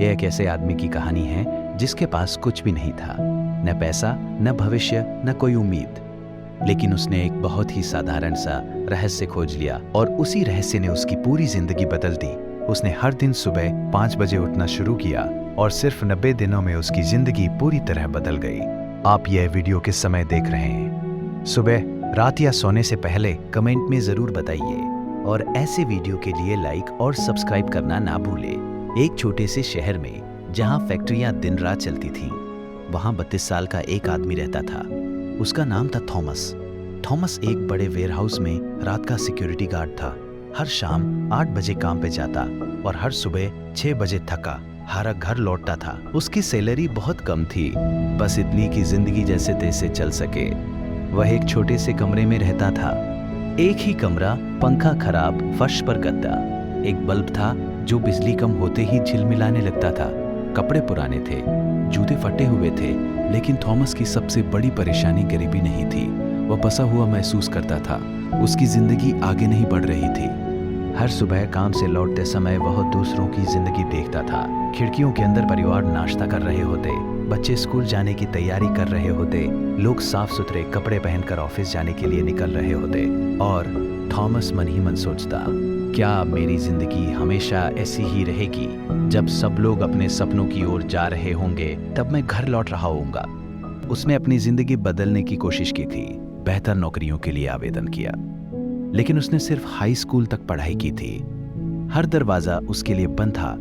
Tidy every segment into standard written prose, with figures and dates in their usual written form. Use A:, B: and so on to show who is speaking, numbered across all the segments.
A: यह एक ऐसे आदमी की कहानी है जिसके पास कुछ भी नहीं था, न पैसा, न भविष्य, न कोई उम्मीद। लेकिन उसने एक बहुत ही साधारण सा रहस्य खोज लिया और उसी रहस्य ने उसकी पूरी जिंदगी बदल दी। उसने हर दिन सुबह 5 बजे उठना शुरू किया और सिर्फ 90 दिनों में उसकी जिंदगी पूरी तरह बदल गई। आप यह वीडियो किस समय देख रहे हैं? सुबह, रात या सोने से पहले कमेंट में जरूर बताइए और ऐसे वीडियो के लिए लाइक और सब्सक्राइब करना ना भूलें। एक छोटे से शहर में जहां फैक्ट्रियां दिन रात चलती थीं, वहां 32 साल का एक आदमी रहता था। उसका नाम था थॉमस। थॉमस एक बड़े वेयरहाउस में रात का सिक्योरिटी गार्ड था। हर शाम 8 बजे काम पे जाता और हर सुबह 6 बजे थका हारा घर लौटता था। उसकी सैलरी बहुत कम थी, बस इतनी कि जिंदगी जैसे तैसे चल सके। वह एक छोटे से कमरे में रहता था। एक ही कमरा, पंखा खराब, फर्श पर गद्दा। एक बल्ब था जो बिजली कम होते ही झिलमिलाने लगता था। कपड़े पुराने थे, जूते फटे हुए थे, लेकिन थॉमस की सबसे बड़ी परेशानी गरीबी नहीं थी। वह फंसा हुआ महसूस करता था। उसकी जिंदगी आगे नहीं बढ़ रही थी। हर सुबह काम से लौटते समय वह दूसरों की जिंदगी देखता था। खिड़कियों के अंदर परिवार नाश्ता कर रहे होते, बच्चे स्कूल जाने की तैयारी कर रहे होते, लोग साफ सुथरे कपड़े पहनकर ऑफिस जाने के लिए निकल रहे होते और थॉमस मन ही मन सोचता, क्या मेरी जिंदगी हमेशा ऐसी ही रहेगी? जब सब लोग अपने सपनों की ओर जा रहे होंगे, तब मैं घर लौट रहा होऊंगा। उसने अपनी जिंदगी बदलने की कोशिश की थी, बेहतर नौकरियों के लिए आवेदन किया, लेकिन उसने सिर्फ हाई स्कूल तक पढ़ाई की थी। हर दरवाजा उसके लिए बंद था।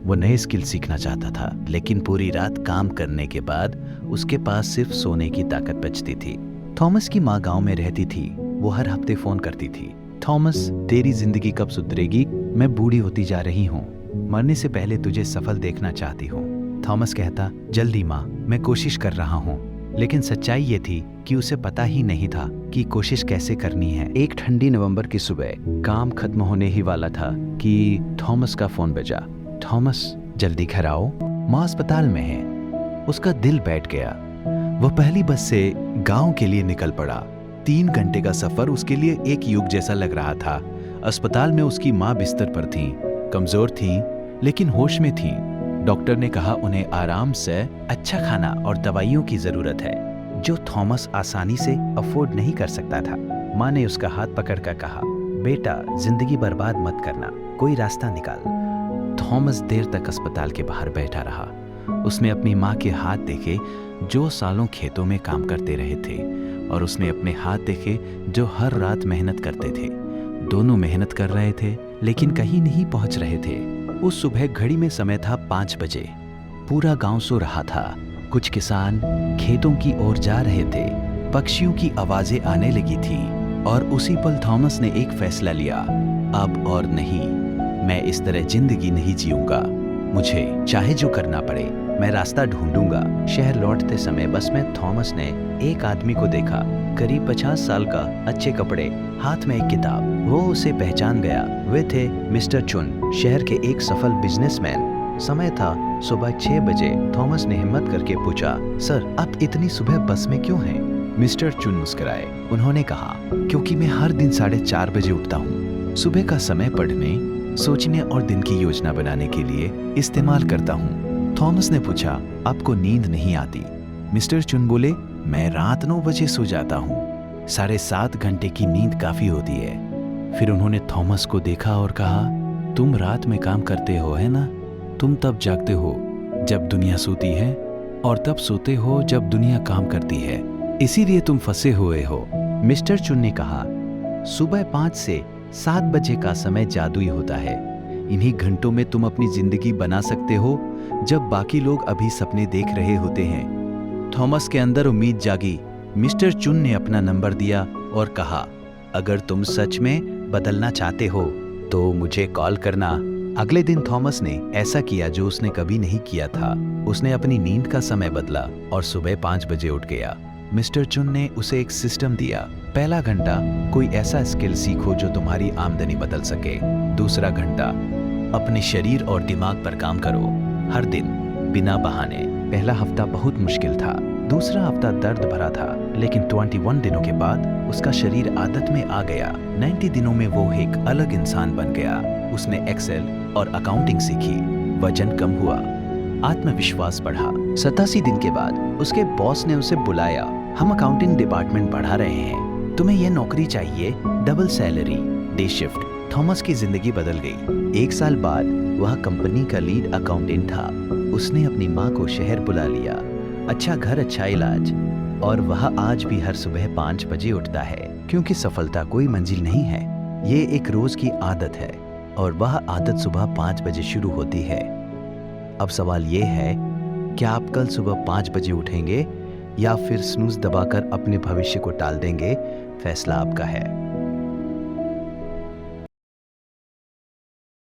A: वो नए स्किल सीखना चाहता था, लेकिन पूरी रात काम करने के बाद उसके पास सिर्फ सोने की ताकत बचती थी। थॉमस की माँ गांव में रहती थी। वो हर हफ्ते फोन करती थी, थॉमस, तेरी जिंदगी कब सुधरेगी? मैं बूढ़ी होती जा रही हूँ, मरने से पहले तुझे सफल देखना चाहती हूँ। थॉमस कहता, जल्दी माँ, मैं कोशिश कर रहा हूँ। लेकिन सच्चाई ये थी कि उसे पता ही नहीं था कि कोशिश कैसे करनी है। एक ठंडी नवंबर की सुबह, काम खत्म होने ही वाला था कि थॉमस का फोन बजा। थॉमस, जल्दी घर आओ, माँ अस्पताल में है। उसका दिल बैठ गया। वह पहली बस से गांव के लिए निकल पड़ा। 3 घंटे का सफर उसके लिए एक युग जैसा लग रहा था। अस्पताल में उसकी माँ बिस्तर पर थी, कमजोर थी, लेकिन होश में थी। डॉक्टर ने कहा उन्हें आराम से, अच्छा खाना और दवाइयों की जरूरत है, जो थॉमस आसानी से अफोर्ड नहीं कर सकता था। माँ ने उसका हाथ पकड़कर कहा, बेटा, जिंदगी बर्बाद मत करना, कोई रास्ता निकाल। थॉमस देर तक अस्पताल के बाहर बैठा रहा। उसने अपनी माँ के हाथ देखे जो सालों खेतों में काम करते रहे थे, और उसने अपने हाथ देखे जो हर रात मेहनत करते थे। दोनों मेहनत कर रहे थे, लेकिन कहीं नहीं पहुंच रहे थे। उस सुबह घड़ी में समय था 5 बजे। पूरा गांव सो रहा था। कुछ किसान खेतों की ओर जा रहे थे। पक्षियों की आवाजें आने लगी थी और उसी पल थॉमस ने एक फैसला लिया, अब और नहीं, मैं इस तरह जिंदगी नहीं जीऊंगा। मुझे चाहे जो करना पड़े, मैं रास्ता ढूंढूंगा। शहर लौटते समय बस में थॉमस ने एक आदमी को देखा, करीब 50 साल का, अच्छे कपड़े, हाथ में एक किताब। वो उसे पहचान गया। वे थे मिस्टर चुन, शहर के एक सफल बिजनेसमैन। समय था सुबह 6 बजे। थॉमस ने हिम्मत करके पूछा, सर, आप इतनी सुबह बस में क्यों हैं? मिस्टर चुन मुस्कुराए। उन्होंने कहा, क्योंकि मैं हर दिन 4:30 बजे उठता हूँ। सुबह का समय पढ़ने, सोचने और दिन की योजना बनाने के लिए इस्तेमाल करता हूँ। थॉमस ने पूछा, आपको नींद नहीं आती? मिस्टर चुन बोले, मैं रात 9 बजे सो जाता हूँ। 7.5 घंटे की नींद काफी होती है। फिर उन्होंने थॉमस को देखा और कहा, तुम रात में काम करते हो, है ना? तुम तब जागते हो जब दुनिया सोती है और तब सोते हो जब दुनिया काम करती है, इसीलिए तुम फंसे हुए हो। मिस्टर चुन ने कहा, सुबह 5 से 7 बजे का समय जादुई होता है। इन्हीं घंटों में तुम अपनी जिंदगी बना सकते हो, जब बाकी लोग अभी सपने देख रहे होते हैं। थॉमस के अंदर उम्मीद जागी। मिस्टर चुन ने अपना नंबर दिया और कहा, अगर तुम सच में बदलना चाहते हो तो मुझे कॉल करना। अगले दिन थॉमस ने ऐसा किया जो उसने कभी नहीं किया था। उसने अपनी नींद का समय बदला और सुबह 5 बजे उठ गया। मिस्टर चुन ने उसे एक सिस्टम दिया। पहला घंटा, कोई ऐसा स्किल सीखो जो तुम्हारी आमदनी बदल सके। दूसरा घंटा, अपने शरीर और दिमाग पर काम करो, हर दिन, बिना बहाने। पहला हफ्ता बहुत मुश्किल था, दूसरा हफ्ता दर्द भरा था, लेकिन 21 दिनों के बाद उसका शरीर आदत में आ गया। 90 दिनों में वो एक अलग इंसान बन गया। उसने एक्सेल और अकाउंटिंग सीखी, वजन कम हुआ, आत्मविश्वास बढ़ा। 87 दिन के बाद उसके बॉस ने उसे बुलाया। हम अकाउंटिंग डिपार्टमेंट बढ़ा रहे हैं, तुम्हें यह नौकरी चाहिए, double salary, day shift. Thomas की जिंदगी बदल गई। 1 साल बाद वह कंपनी का लीड अकाउंटेंट था। उसने अपनी माँ को शहर बुला लिया। अच्छा घर, अच्छा इलाज, और वह आज भी हर सुबह 5 बजे उठता है, क्योंकि सफलता कोई मंजिल नहीं है, ये एक रोज की आदत है, और वह आदत सुबह 5 बजे शुरू होती है। अब सवाल ये है, क्या आप कल सुबह 5 बजे उठेंगे या फिर स्नूज दबाकर अपने भविष्य को टाल देंगे? फैसला आपका है।